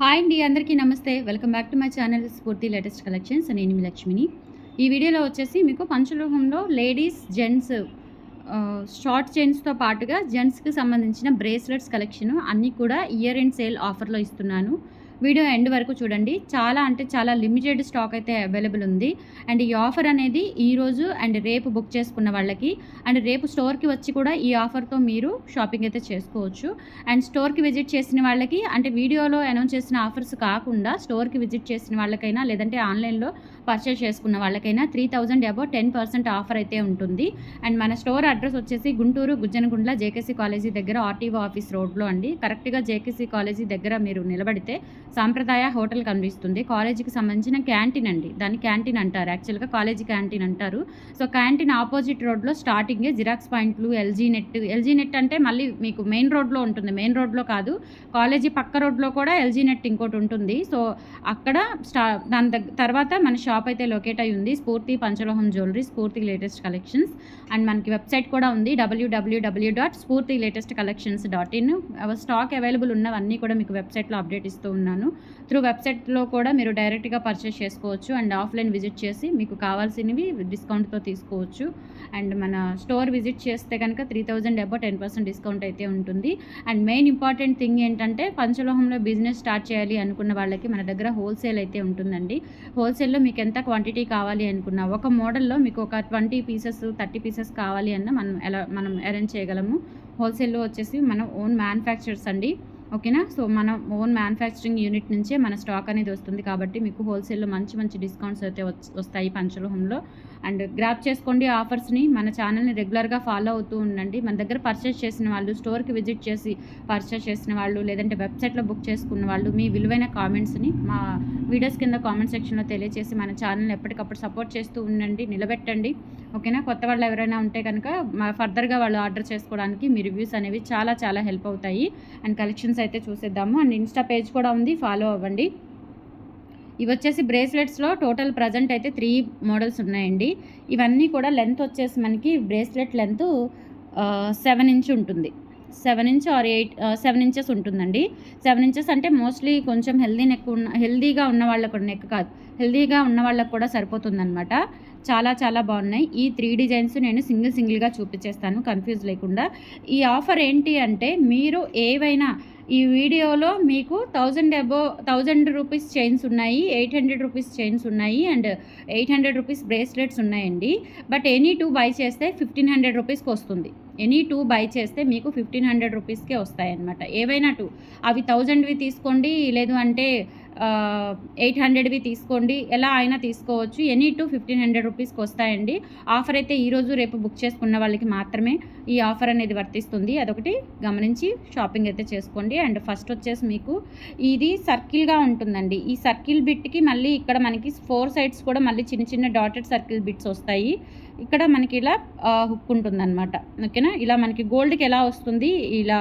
Hi అండి, అందరికీ నమస్తే. Welcome back to my channel స్ఫూర్తి లేటెస్ట్ కలెక్షన్స్. నేను మీ లక్ష్మిని. ఈ వీడియోలో వచ్చేసి మీకు పంచలోహంలో లేడీస్, జెంట్స్ షార్ట్ చైన్స్తో పాటుగా జెంట్స్కి సంబంధించిన బ్రేస్లెట్స్ కలెక్షన్ అన్నీ కూడా ఇయర్ ఎండ్ సేల్ ఆఫర్లో ఇస్తున్నాను. వీడియో ఎండ్ వరకు చూడండి. చాలా అంటే చాలా లిమిటెడ్ స్టాక్ అయితే అవైలబుల్ ఉంది. అండ్ ఈ ఆఫర్ అనేది ఈరోజు అండ్ రేపు బుక్ చేసుకున్న వాళ్ళకి, అండ్ రేపు స్టోర్కి వచ్చి కూడా ఈ ఆఫర్తో మీరు షాపింగ్ అయితే చేసుకోవచ్చు. అండ్ స్టోర్కి విజిట్ చేసిన వాళ్ళకి, అంటే వీడియోలో అనౌన్స్ చేసిన ఆఫర్స్ కాకుండా స్టోర్కి విజిట్ చేసిన వాళ్ళకైనా లేదంటే ఆన్లైన్లో పర్చేస్ చేసుకున్న వాళ్ళకైనా 3000 అబౌవ్ 10% ఆఫర్ అయితే ఉంటుంది. అండ్ మన స్టోర్ అడ్రస్ వచ్చేసి గుంటూరు గుజ్జనగుండ్ల జేకేసీ కాలేజీ దగ్గర ఆర్టీఓ ఆఫీస్ రోడ్లో అండి. కరెక్ట్గా జేకేసీ కాలేజీ దగ్గర మీరు నిలబడితే సాంప్రదాయ హోటల్ కనిపిస్తుంది. కాలేజీకి సంబంధించిన క్యాంటీన్ అండి, దాన్ని క్యాంటీన్ అంటారు. యాక్చువల్గా కాలేజీ క్యాంటీన్ అంటారు. సో క్యాంటీన్ ఆపోజిట్ రోడ్లో స్టార్టింగే జిరాక్స్ పాయింట్లు, ఎల్జీ నెట్ అంటే మళ్ళీ మీకు మెయిన్ రోడ్లో ఉంటుంది. మెయిన్ రోడ్లో కాదు, కాలేజీ పక్క రోడ్లో కూడా ఎల్జీ నెట్ ఇంకోటి ఉంటుంది. సో అక్కడ దాని తర్వాత మన షాప్ అయితే లొకేట్ అయి ఉంది. స్ఫూర్తి పంచలోహం జ్యువెలరీ, స్ఫూర్తి లేటెస్ట్ కలెక్షన్స్. అండ్ మనకి వెబ్సైట్ కూడా ఉంది, www.spurtilatestcollections.in. స్టాక్ అవైలబుల్ ఉన్నవన్నీ కూడా మీకు వెబ్సైట్లో అప్డేట్ ఇస్తూ ఉన్నాను. త్రూ వెబ్సైట్లో కూడా మీరు డైరెక్ట్గా పర్చేస్ చేసుకోవచ్చు. అండ్ ఆఫ్లైన్ విజిట్ చేసి మీకు కావాల్సినవి డిస్కౌంట్తో తీసుకోవచ్చు. అండ్ మన స్టోర్ విజిట్ చేస్తే కనుక 3000 అబౌవ్ 10% డిస్కౌంట్ అయితే ఉంటుంది. అండ్ మెయిన్ ఇంపార్టెంట్ థింగ్ ఏంటంటే, పంచలోహంలో బిజినెస్ స్టార్ట్ చేయాలి అనుకున్న వాళ్ళకి మన దగ్గర హోల్సేల్ అయితే ఉంటుందండి. హోల్సేల్లో మీకు ఎంత క్వాంటిటీ కావాలి అనుకున్నా, ఒక మోడల్లో మీకు ఒక 20 పీసెస్ 30 పీసెస్ కావాలి అన్న మనం అరేంజ్ చేయగలము. హోల్సేల్లో వచ్చేసి మనం ఓన్ మ్యానుఫ్యాక్చర్స్ అండి. ఓకేనా. సో మనం ఓన్ మ్యానుఫ్యాక్చరింగ్ యూనిట్ నుంచే మన స్టాక్ అనేది వస్తుంది కాబట్టి మీకు హోల్సేల్లో మంచి మంచి డిస్కౌంట్స్ అయితే వస్తాయి పంచలోహంలో. అండ్ గ్రాప్ చేసుకోండి ఆఫర్స్ని. మన ఛానల్ని రెగ్యులర్గా ఫాలో అవుతూ ఉండండి. మన దగ్గర పర్చేస్ చేసిన వాళ్ళు, స్టోర్కి విజిట్ చేసి పర్చేస్ చేసిన వాళ్ళు, లేదంటే వెబ్సైట్లో బుక్ చేసుకున్న వాళ్ళు మీ విలువైన కామెంట్స్ని మా వీడియోస్ కింద కామెంట్ సెక్షన్లో తెలియజేసి మన ఛానల్ని ఎప్పటికప్పుడు సపోర్ట్ చేస్తూ ఉండండి, నిలబెట్టండి. ఓకేనా. కొత్త వాళ్ళు ఎవరైనా ఉంటే కనుక ఫర్దర్గా వాళ్ళు ఆర్డర్ చేసుకోవడానికి మీ రివ్యూస్ అనేవి చాలా చాలా హెల్ప్ అవుతాయి. అండ్ కలెక్షన్స్ అయితే చూసేద్దాము. అండ్ ఇన్స్టా పేజ్ కూడా ఉంది, ఫాలో అవ్వండి. ఇవి వచ్చేసి బ్రేస్లెట్స్లో టోటల్ ప్రజెంట్ అయితే 3 మోడల్స్ ఉన్నాయండి. ఇవన్నీ కూడా లెంత్ వచ్చేసి మనకి బ్రేస్లెట్ లెంత్ 7 ఇంచ్ ఉంటుంది. 7 ఇంచ్ ఆర్ 7 ఇంచెస్ ఉంటుందండి. 7 ఇంచెస్ అంటే మోస్ట్లీ కొంచెం హెల్దీగా ఉన్న వాళ్ళకు, నెక్ కాదు, హెల్దీగా ఉన్న వాళ్ళకు కూడా సరిపోతుందన్నమాట. చాలా చాలా బాగున్నాయి. ఈ 3 డిజైన్స్ నేను సింగిల్గా చూపించేస్తాను కన్ఫ్యూజ్ లేకుండా. ఈ ఆఫర్ ఏంటి అంటే, మీరు ఏవైనా ఈ వీడియోలో మీకు 1000 రూపీస్ చైన్స్ ఉన్నాయి, 800 రూపీస్ చైన్స్ ఉన్నాయి, అండ్ 800 రూపీస్ బ్రేస్లెట్స్ ఉన్నాయండి. బట్ ఎనీ 2 బై చేస్తే 1500 రూపీస్కి వస్తుంది. ఎనీ 2 బై చేస్తే మీకు 1500 రూపీస్కే వస్తాయన్నమాట. ఏవైనా 2, అవి 1000వి తీసుకోండి, లేదు అంటే 800వి తీసుకోండి, ఎలా అయినా తీసుకోవచ్చు. ఎనీ 2 1500 రూపీస్కి వస్తాయండి. ఆఫర్ అయితే ఈరోజు రేపు బుక్ చేసుకున్న వాళ్ళకి మాత్రమే ఈ ఆఫర్ అనేది వర్తిస్తుంది. అదొకటి గమనించి షాపింగ్ అయితే చేసుకోండి. అండ్ ఫస్ట్ వచ్చేసి మీకు ఇది సర్కిల్గా ఉంటుందండి. ఈ సర్కిల్ బిట్కి మళ్ళీ ఇక్కడ మనకి 4 సైడ్స్ కూడా మళ్ళీ చిన్న చిన్న డాటెడ్ సర్కిల్ బిట్స్ వస్తాయి. ఇక్కడ మనకి ఇలా హుక్ ఉంటుందన్నమాట. ఓకేనా. ఇలా మనకి గోల్డ్కి ఎలా వస్తుంది, ఇలా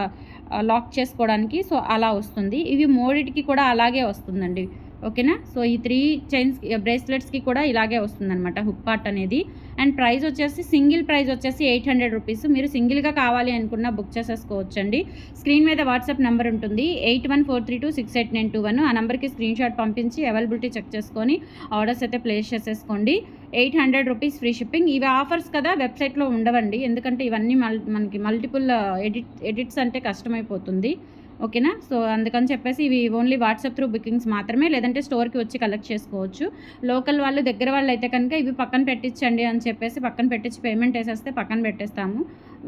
లాక్ చేసుకోవడానికి, సో అలా వస్తుంది. ఇవి మూడిటికి కూడా అలాగే వస్తుందండి. ఓకేనా. సో ఈ 3 చైన్స్ బ్రేస్లెట్స్కి కూడా ఇలాగే వస్తుందన్నమాట హుక్ పార్ట్ అనేది. అండ్ ప్రైస్ వచ్చేసి సింగిల్ ప్రైస్ వచ్చేసి 800 రూపీస్. మీరు సింగిల్గా కావాలి అనుకున్న బుక్ చేసేసుకోవచ్చండి. స్క్రీన్ మీద వాట్సాప్ నెంబర్ ఉంటుంది, 8143268921. ఆ నెంబర్కి స్క్రీన్ షాట్ పంపించి అవైలబిలిటీ చెక్ చేసుకొని ఆర్డర్స్ అయితే ప్లేస్ చేసేసుకోండి. 800 రూపీస్ ఫ్రీ షిప్పింగ్. ఇవి ఆఫర్స్ కదా, వెబ్సైట్లో ఉండవండి. ఎందుకంటే ఇవన్నీ మనకి మల్టిపుల్ ఎడిట్స్ అంటే కష్టమైపోతుంది. ఓకేనా. సో అందుకని చెప్పేసి ఇవి ఓన్లీ వాట్సాప్ త్రూ బుకింగ్స్ మాత్రమే, లేదంటే స్టోర్కి వచ్చి కలెక్ట్ చేసుకోవచ్చు. లోకల్ వాళ్ళు, దగ్గర వాళ్ళు అయితే కనుక ఇవి పక్కన పెట్టించండి అని చెప్పేసి పక్కన పెట్టించి పేమెంట్ వేసేస్తే పక్కన పెట్టేస్తాము,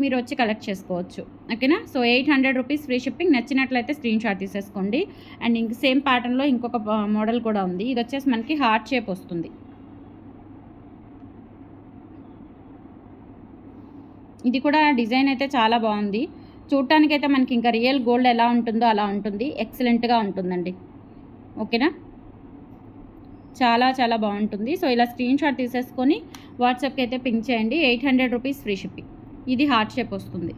మీరు వచ్చి కలెక్ట్ చేసుకోవచ్చు. ఓకేనా. So 800 rupees free shipping. నచ్చినట్లయితే స్క్రీన్ షాట్ తీసేసుకోండి. అండ్ ఇంక సేమ్ ప్యాటర్న్లో ఇంకొక మోడల్ కూడా ఉంది. ఇది వచ్చేసి మనకి హార్ట్ షేప్ వస్తుంది. ఇది కూడా డిజైన్ అయితే చాలా బాగుంది. చూడటానికైతే మనకి ఇంకా రియల్ గోల్డ్ ఎలా ఉంటుందో అలా ఉంటుంది. ఎక్సలెంట్గా ఉంటుందండి. ఓకేనా. చాలా చాలా బాగుంటుంది. సో ఇలా స్క్రీన్ షాట్ తీసేసుకొని వాట్సాప్కి అయితే పింక్ చేయండి. 800 రూపీస్ ఫ్రీ షిప్పింగ్. ఇది హార్ట్ షేప్ వస్తుంది.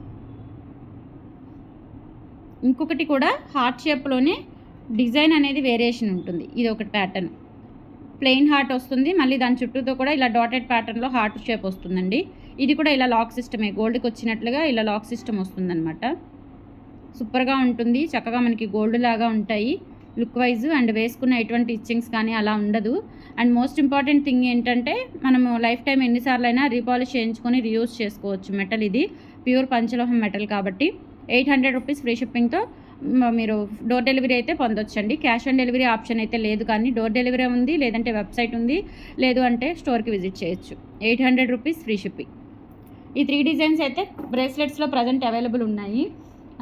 ఇంకొకటి కూడా హార్ట్ షేప్లోనే డిజైన్ అనేది వేరియేషన్ ఉంటుంది. ఇది ఒకటి ప్యాటర్న్, ప్లెయిన్ హార్ట్ వస్తుంది, మళ్ళీ దాని చుట్టూతో కూడా ఇలా డాటెడ్ ప్యాటర్న్లో హార్ట్ షేప్ వస్తుందండి. ఇది కూడా ఇలా లాక్ సిస్టమే, గోల్డ్కి వచ్చినట్లుగా ఇలా లాక్ సిస్టమ్ వస్తుందన్నమాట. సూపర్గా ఉంటుంది. చక్కగా మనకి గోల్డ్ లాగా ఉంటాయి. Look wise. అండ్ వేసుకున్న ఎటువంటి ఇచ్చింగ్స్ కానీ అలా ఉండదు. అండ్ మోస్ట్ ఇంపార్టెంట్ థింగ్ ఏంటంటే మనము లైఫ్ టైం ఎన్నిసార్లు అయినా రీపాలిష్ చేయించుకొని రీయూజ్ చేసుకోవచ్చు. మెటల్ ఇది ప్యూర్ పంచలోహం మెటల్ కాబట్టి 800 రూపీస్ ఫ్రీ షిప్పింగ్తో మీరు డోర్ డెలివరీ అయితే పొందొచ్చండి. క్యాష్ ఆన్ డెలివరీ ఆప్షన్ అయితే లేదు, కానీ డోర్ డెలివరీ ఉంది, లేదంటే వెబ్సైట్ ఉంది, లేదు అంటే స్టోర్కి విజిట్ చేయొచ్చు. 800 రూపీస్ ఫ్రీ షిప్పింగ్. ఈ 3 డిజైన్స్ అయితే బ్రేస్లెట్స్లో ప్రజెంట్ అవైలబుల్ ఉన్నాయి.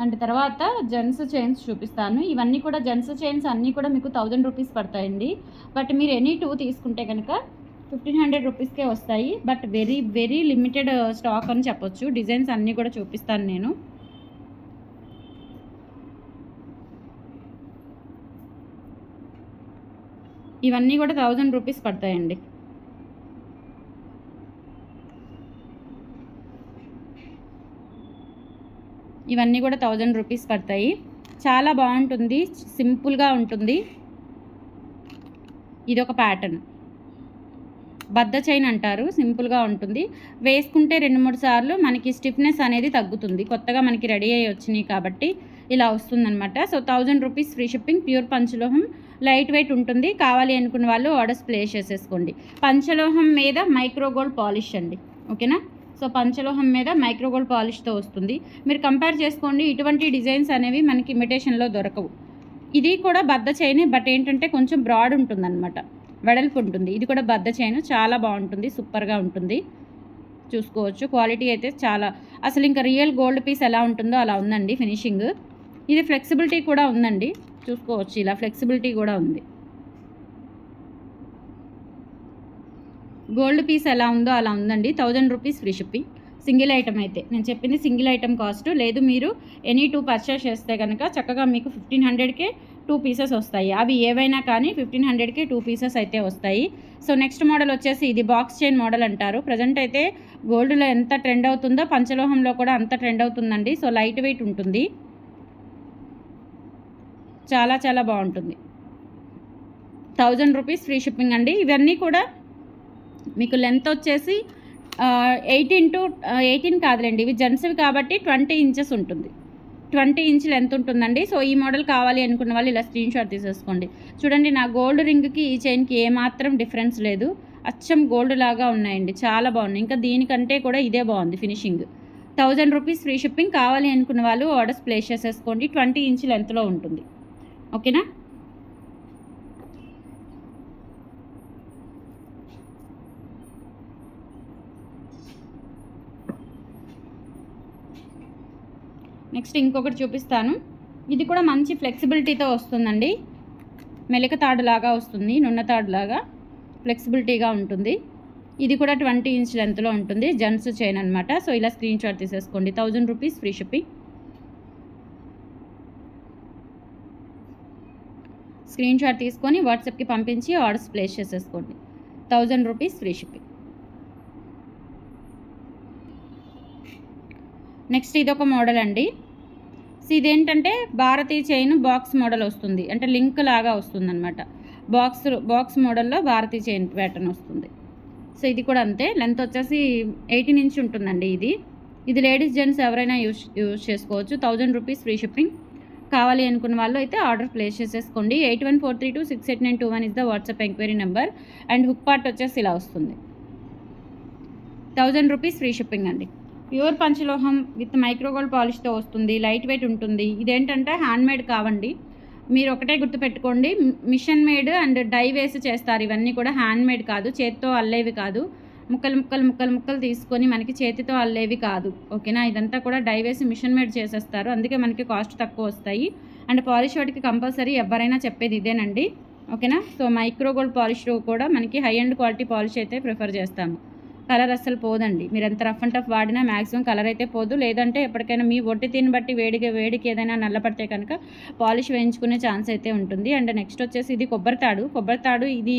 అండ్ తర్వాత జెంట్స్ చైన్స్ చూపిస్తాను. ఇవన్నీ కూడా జెంట్స్ చైన్స్ అన్నీ కూడా మీకు 1000 రూపీస్ పడతాయండి. బట్ మీరు ఎనీ 2 తీసుకుంటే కనుక 1500 రూపీస్కే వస్తాయి. But very very limited stock అని చెప్పొచ్చు. డిజైన్స్ అన్నీ కూడా చూపిస్తాను నేను. ఇవన్నీ కూడా 1000 రూపీస్ పడతాయండి. ఇవన్నీ కూడా 1000 రూపీస్ పడతాయి. చాలా బాగుంటుంది, సింపుల్గా ఉంటుంది. ఇది ఒక ప్యాటర్న్, బద్ద చైన్ అంటారు. సింపుల్గా ఉంటుంది, వేసుకుంటే 2-3 సార్లు మనకి స్టిఫ్నెస్ అనేది తగ్గుతుంది. కొత్తగా మనకి రెడీ అయ్యి వచ్చినాయి కాబట్టి ఇలా వస్తుందన్నమాట. So 1000 rupees free shipping. Pure పంచలోహం, లైట్ వెయిట్ ఉంటుంది. కావాలి అనుకున్న వాళ్ళు ఆర్డర్స్ ప్లేస్ చేసేసుకోండి. పంచలోహం మీద మైక్రో గోల్డ్ పాలిష్ అండి, ఓకేనా. సో పంచలోహం మీద మైక్రో గోల్డ్ పాలిష్తో వస్తుంది. మీరు కంపేర్ చేసుకోండి. ఇటువంటి డిజైన్స్ అనేవి మనకి ఇమిటేషన్లో దొరకవు. ఇది కూడా బద్ద చైన్, బట్ ఏంటంటే కొంచెం బ్రాడ్ ఉంటుందన్నమాట, వెడల్పు ఉంటుంది. ఇది కూడా బద్ద చైన్, చాలా బాగుంటుంది, సూపర్గా ఉంటుంది. చూసుకోవచ్చు క్వాలిటీ అయితే చాలా, అసలు ఇంకా రియల్ గోల్డ్ పీస్ ఎలా ఉంటుందో అలా ఉందండి ఫినిషింగ్. ఇది ఫ్లెక్సిబిలిటీ కూడా ఉందండి, చూసుకోవచ్చు. ఇలా ఫ్లెక్సిబిలిటీ కూడా ఉంది. గోల్డ్ పీస్ ఎలా ఉందో అలా ఉందండి. 1000 rupees free shipping. Single item అయితే నేను చెప్పింది సింగిల్ ఐటమ్ కాస్ట్. లేదు మీరు ఎనీ 2 పర్చేస్ చేస్తే కనుక చక్కగా మీకు 1500కే 2 పీసెస్ వస్తాయి. అవి ఏవైనా కానీ 1500కే 2 పీసెస్ అయితే వస్తాయి. సో నెక్స్ట్ మోడల్ వచ్చేసి ఇది బాక్స్ చైన్ మోడల్ అంటారు. ప్రజెంట్ అయితే గోల్డ్లో ఎంత ట్రెండ్ అవుతుందో పంచలోహంలో కూడా అంత ట్రెండ్ అవుతుందండి. సో లైట్ వెయిట్ ఉంటుంది, చాలా చాలా బాగుంటుంది. 1000 రూపీస్ ఫ్రీ షిప్పింగ్ అండి. ఇవన్నీ కూడా మీకు లెంత్ వచ్చేసి 18 కాదులేండి, ఇవి జెంట్స్వి కాబట్టి 20 ఇంచెస్ ఉంటుంది. 20 ఇంచ్ లెంత్ ఉంటుందండి. సో ఈ మోడల్ కావాలి అనుకున్న వాళ్ళు ఇలా స్క్రీన్ షాట్ తీసేసుకోండి. చూడండి, నా గోల్డ్ రింగ్కి ఈ చైన్కి ఏమాత్రం డిఫరెన్స్ లేదు, అచ్చం గోల్డ్ లాగా ఉన్నాయండి, చాలా బాగున్నాయి. ఇంకా దీనికంటే కూడా ఇదే బాగుంది ఫినిషింగ్. 1000 rupees free shipping. కావాలి అనుకున్న వాళ్ళు ఆర్డర్స్ ప్లేస్ చేసేసుకోండి. 20 ఇంచ్ లెంత్లో ఉంటుంది, ఓకేనా. నెక్స్ట్ ఇంకొకటి చూపిస్తాను. ఇది కూడా మంచి ఫ్లెక్సిబిలిటీతో వస్తుందండి. మెలిక తాడులాగా వస్తుంది, నున్న తాడులాగా ఫ్లెక్సిబిలిటీగా ఉంటుంది. ఇది కూడా 20 ఇంచ్ లెంత్లో ఉంటుంది, జెంట్స్ చైన్ అనమాట. సో ఇలా స్క్రీన్ షాట్ తీసేసుకోండి. 1000 rupees free shipping. Screen shot తీసుకొని వాట్సాప్కి పంపించి ఆర్డర్స్ ప్లేస్ చేసేసుకోండి. 1000 రూపీస్ ఫ్రీ షిప్పింగ్. నెక్స్ట్ ఇదొక మోడల్ అండి. సో ఇదేంటంటే భారతీ చైన్ బాక్స్ మోడల్ వస్తుంది, అంటే లింక్ లాగా వస్తుంది అనమాట. బాక్స్ మోడల్లో భారతీ చైన్ ప్యాటర్న్ వస్తుంది. సో ఇది కూడా అంతే, లెంత్ వచ్చేసి 18 ఇంచ్ ఉంటుందండి. ఇది లేడీస్ జెంట్స్ ఎవరైనా యూజ్ చేసుకోవచ్చు. 1000 రూపీస్ ఫ్రీ షిప్పింగ్. కావాలి అనుకున్న వాళ్ళు అయితే ఆర్డర్ ప్లేస్ చేసేసుకోండి. 8143268921 is the WhatsApp enquiry number. And hook part వచ్చేసి ఇలా వస్తుంది. 1000 రూపీస్ ఫ్రీ షిప్పింగ్ అండి. ప్యూర్ పంచలోహం విత్ మైక్రోగోల్డ్ పాలిష్తో వస్తుంది, లైట్ వెయిట్ ఉంటుంది. ఇదేంటంటే హ్యాండ్మేడ్ కావండి, మీరు ఒకటే గుర్తుపెట్టుకోండి, మిషన్ మేడ్ అండ్ డై వేసి చేస్తారు. ఇవన్నీ కూడా హ్యాండ్మేడ్ కాదు, చేతితో అల్లేవి కాదు, ముక్కలు తీసుకొని మనకి చేతితో అల్లేవి కాదు, ఓకేనా. ఇదంతా కూడా డై వేసి మిషన్ మేడ్ చేసేస్తారు, అందుకే మనకి కాస్ట్ తక్కువ వస్తాయి. అండ్ పాలిష్ వాటికి కంపల్సరీ ఎవరైనా చెప్పేది ఇదేనండి, ఓకేనా. సో మైక్రోగోల్డ్ పాలిష్ కూడా మనకి హై అండ్ క్వాలిటీ పాలిష్ అయితే ప్రిఫర్ చేస్తాము. కలర్ అస్సలు పోదండి, మీరు ఎంత రఫ్ అండ్ టఫ్ వాడినా మ్యాక్సిమం కలర్ అయితే పోదు. లేదంటే ఎప్పటికైనా మీ ఒట్టి తిని బట్టి వేడికి ఏదైనా నల్లపడితే కనుక పాలిష్ వేయించుకునే ఛాన్స్ అయితే ఉంటుంది. అండ్ నెక్స్ట్ వచ్చేసి ఇది కొబ్బరి తాడు. ఇది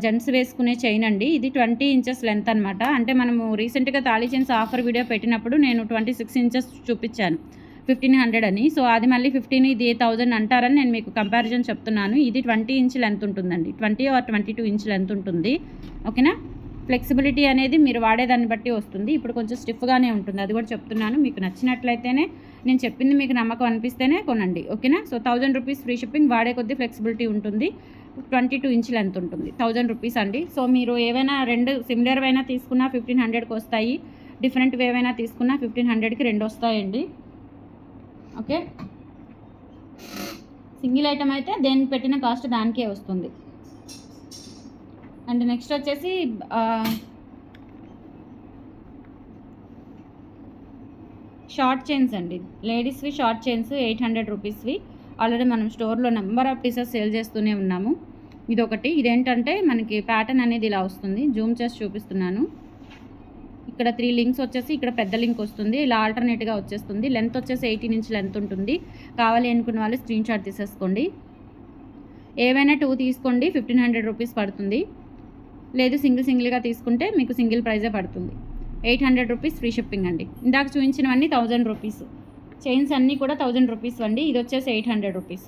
జెంట్స్ వేసుకునే చైన్ అండి. ఇది 20 ఇంచెస్ లెంత్ అనమాట. అంటే మనము రీసెంట్గా తాళీ చైన్స్ ఆఫర్ వీడియో పెట్టినప్పుడు నేను 26 ఇంచెస్ చూపించాను 1500 అని. సో అది మళ్ళీ 15, ఇది 1000 అంటారని నేను మీకు కంపారిజన్ చెప్తున్నాను. ఇది 20 ఇంచ్ లెంత్ ఉంటుందండి, 20 or 22 ఇంచ్ లెంత్ ఉంటుంది, ఓకేనా. ఫ్లెక్సిబిలిటీ అనేది మీరు వాడేదాన్ని బట్టి వస్తుంది. ఇప్పుడు కొంచెం స్టిఫ్గానే ఉంటుంది, అది కూడా చెప్తున్నాను. మీకు నచ్చినట్లయితేనే, నేను చెప్పింది మీకు నమ్మకం అనిపిస్తేనే కొనండి, ఓకేనా. So 1000 rupees free shipping. వాడే కొద్దీ ఫ్లెక్సిబిలిటీ ఉంటుంది. 22 ఇంచ్ లెంత్ ఉంటుంది. 1000 రూపీస్ అండి. సో మీరు ఏవైనా 2 సిమిలర్ అయినా తీసుకున్నా 1500కి వస్తాయి, డిఫరెంట్ ఏవైనా తీసుకున్నా 1500కి 2 వస్తాయండి, ఓకే. సింగిల్ ఐటమ్ అయితే దేనికి పెట్టిన కాస్ట్ దానికే వస్తుంది. అండ్ నెక్స్ట్ వచ్చేసి షార్ట్ చైన్స్ అండి, లేడీస్వి షార్ట్ చైన్స్ 800 రూపీస్వి. ఆల్రెడీ మనం స్టోర్లో నెంబర్ ఆఫ్ పీసెస్ సేల్ చేస్తూనే ఉన్నాము. ఇదొకటి. ఇదేంటంటే మనకి ప్యాటర్న్ అనేది ఇలా వస్తుంది, జూమ్ చేసి చూపిస్తున్నాను. ఇక్కడ 3 లింక్స్ వచ్చేసి ఇక్కడ పెద్ద లింక్ వస్తుంది, ఇలా ఆల్టర్నేట్గా వచ్చేస్తుంది. లెంత్ వచ్చేసి 18 ఇంచ్ లెంత్ ఉంటుంది. కావాలి అనుకున్న వాళ్ళు స్క్రీన్ షాట్ తీసేసుకోండి. ఏవైనా 2 తీసుకోండి, 1500 రూపీస్ పడుతుంది. లేదు సింగిల్గా తీసుకుంటే మీకు సింగిల్ ప్రైజే పడుతుంది. 800 రూపీస్ ఫ్రీ షిప్పింగ్ అండి. ఇందాక చూపించినవన్నీ 1000 రూపీస్. చైన్స్ అన్నీ కూడా 1000 రూపీస్ అండి. ఇది వచ్చేసి 800 రూపీస్.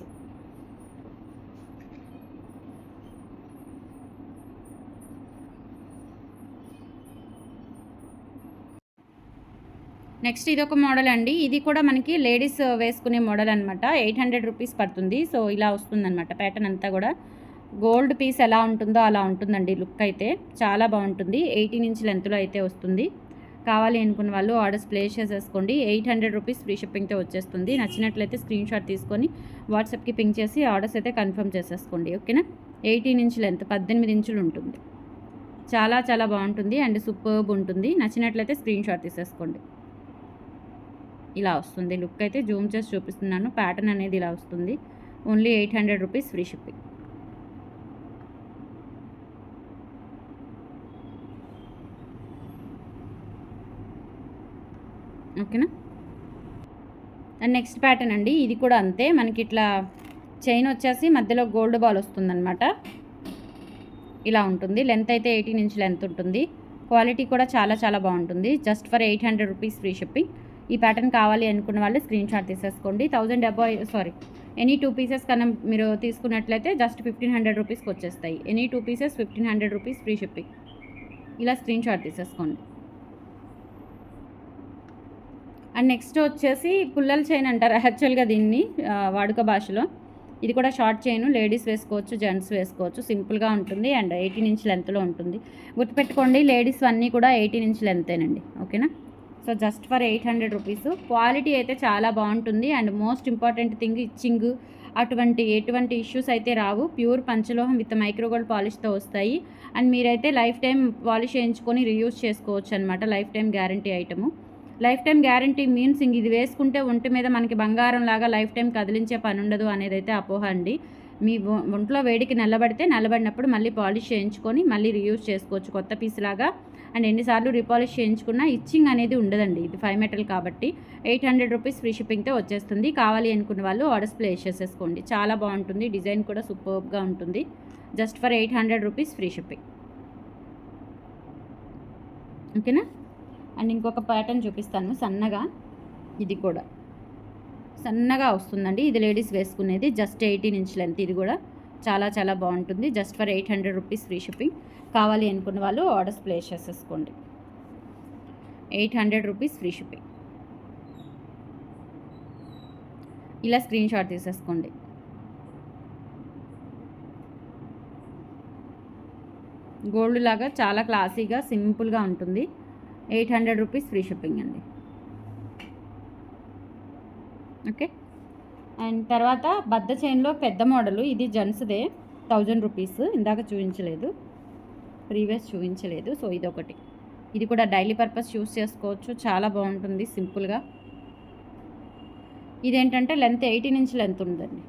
నెక్స్ట్ ఇదొక మోడల్ అండి. ఇది కూడా మనకి లేడీస్ వేసుకునే మోడల్ అనమాట. 800 రూపీస్ పడుతుంది. సో ఇలా వస్తుందన్నమాట ప్యాటర్న్ అంతా కూడా. గోల్డ్ పీస్ ఎలా ఉంటుందో అలా ఉంటుందండి లుక్ అయితే. చాలా బాగుంటుంది. 18 ఇంచ్ లెంత్లో అయితే వస్తుంది. కావాలి అనుకున్న వాళ్ళు ఆర్డర్స్ ప్లేస్ చేసేసుకోండి. 800 రూపీస్ ఫ్రీ షిప్పింగ్తో వచ్చేస్తుంది. నచ్చినట్లయితే స్క్రీన్ షాట్ తీసుకొని వాట్సాప్కి పింక్ చేసి ఆర్డర్స్ అయితే కన్ఫర్మ్ చేసేసుకోండి, ఓకేనా. 18 ఇంచ్ లెంత్, 18 ఇంచులు ఉంటుంది. చాలా చాలా బాగుంటుంది అండ్ సూపర్బ్ ఉంటుంది. నచ్చినట్లయితే స్క్రీన్ షాట్ తీసేసుకోండి. ఇలా వస్తుంది లుక్ అయితే. జూమ్ చేసి చూపిస్తున్నాను. ప్యాటర్న్ అనేది ఇలా వస్తుంది. ఓన్లీ 800 రూపీస్ ఫ్రీ షిప్పింగ్, ఓకేనా. అండ్ నెక్స్ట్ ప్యాటర్న్ అండి. ఇది కూడా అంతే. మనకి ఇట్లా చైన్ వచ్చేసి మధ్యలో గోల్డ్ బాల్ వస్తుందన్నమాట. ఇలా ఉంటుంది. లెంత్ అయితే 18 ఇంచ్ లెంత్ ఉంటుంది. క్వాలిటీ కూడా చాలా చాలా బాగుంటుంది. Just for 800 rupees free shipping. ఈ ప్యాటర్న్ కావాలి అనుకున్న వాళ్ళు స్క్రీన్ షాట్ తీసేసుకోండి. ఎనీ 2 పీసెస్ కన్నా మీరు తీసుకున్నట్లయితే జస్ట్ 1500 రూపీస్కి వచ్చేస్తాయి. Any 2 pieces 1500 rupees free shipping. ఇలా స్క్రీన్ షాట్ తీసేసుకోండి. అండ్ నెక్స్ట్ వచ్చేసి పుల్లల చైన్ అంటారు యాక్చువల్గా దీన్ని వాడుక భాషలో. ఇది కూడా షార్ట్ చైన్, లేడీస్ వేసుకోవచ్చు, జెంట్స్ వేసుకోవచ్చు. సింపుల్గా ఉంటుంది అండ్ 18 ఇంచ్ లెంత్లో ఉంటుంది. గుర్తుపెట్టుకోండి, లేడీస్ అన్నీ కూడా 18 ఇంచ్ లెంతేనండి, ఓకేనా. So just for 800 rupees. Quality అయితే చాలా బాగుంటుంది and most important thing itching ఎటువంటి ఇష్యూస్ అయితే రావు. ప్యూర్ పంచలోహం విత్ మైక్రోగోల్డ్ పాలిష్తో వస్తాయి. అండ్ మీరైతే లైఫ్ టైం పాలిష్ చేయించుకొని రీయూజ్ చేసుకోవచ్చు అనమాట. Life time guarantee item. Life time guarantee means ఇది వేసుకుంటే ఒంటి మీద మనకి బంగారం లాగా లైఫ్ టైం కదిలించే పని ఉండదు అనేది అయితే అపోహ అండి. మీ ఒంట్లో వేడికి నల్లబడినప్పుడు మళ్ళీ పాలిష్ చేయించుకొని మళ్ళీ రీయూజ్ చేసుకోవచ్చు కొత్త పీస్ లాగా. అండ్ ఎన్నిసార్లు రీపాలిష్ చేయించుకున్నా ఇచ్చింగ్ అనేది ఉండదండి. ఇది 5 మెటల్ కాబట్టి 800 రూపీస్ ఫ్రీ షిప్పింగ్తో వచ్చేస్తుంది. కావాలి అనుకున్న వాళ్ళు ఆర్డర్స్ ప్లేస్ చేసేసుకోండి. చాలా బాగుంటుంది. డిజైన్ కూడా సూపర్గా ఉంటుంది. Just for 800 rupees free shipping, ఓకేనా. అండ్ ఇంకొక ప్యాటర్న్ చూపిస్తాను సన్నగా. ఇది కూడా సన్నగా వస్తుందండి. ఇది లేడీస్ వేసుకునేది. Just 18 inch length. ఇది కూడా చాలా చాలా బాగుంటుంది. Just for 800 rupees free shipping. కావాలి అనుకున్న వాళ్ళు ఆర్డర్స్ ప్లేస్ చేసేసుకోండి. 800 రూపీస్ ఫ్రీ షిప్పింగ్. ఇలా స్క్రీన్ షాట్ తీసేసుకోండి. గోల్డ్ లాగా చాలా క్లాసీగా సింపుల్గా ఉంటుంది. 800 రూపీస్ ఫ్రీ షిప్పింగ్ అండి, ఓకే. అండ్ తర్వాత బద్ద చైన్లో పెద్ద మోడలు. ఇది జెంట్స్దే, 1000 రూపీస్. ఇందాక ప్రీవియస్ చూపించలేదు. సో ఇదొకటి. ఇది కూడా డైలీ పర్పస్ యూస్ చేసుకోవచ్చు. చాలా బాగుంటుంది సింపుల్గా. ఇదేంటంటే లెంత్ 18 ఇంచ్ లెంత్ ఉందండి.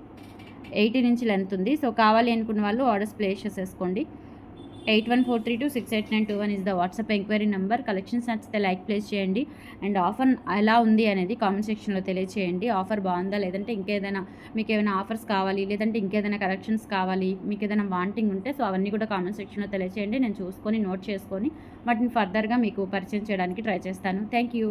18 ఇంచ్ లెంత్ ఉంది. సో కావాలి అనుకున్న వాళ్ళు ఆర్డర్స్ ప్లేస్ చేసేసుకోండి. 8143268921 is the WhatsApp enquiry number. Collections నచ్చితే లైక్ ప్లేస్ చేయండి. అండ్ ఆఫర్ ఎలా ఉంది అనేది కామెంట్ సెక్షన్లో తెలియచేయండి. ఆఫర్ బాగుందా, లేదంటే ఇంకేదైనా మీకు ఏమైనా ఆఫర్స్ కావాలి, లేదంటే ఇంకేదైనా కలెక్షన్స్ కావాలి, మీకు ఏదైనా వాంటింగ్ ఉంటే సో అవన్నీ కూడా కామెంట్ సెక్షన్లో తెలియచేయండి. నేను చూసుకొని నోట్ చేసుకొని వాటిని ఫర్దర్గా మీకు పరిచయం చేయడానికి ట్రై చేస్తాను. Thank you.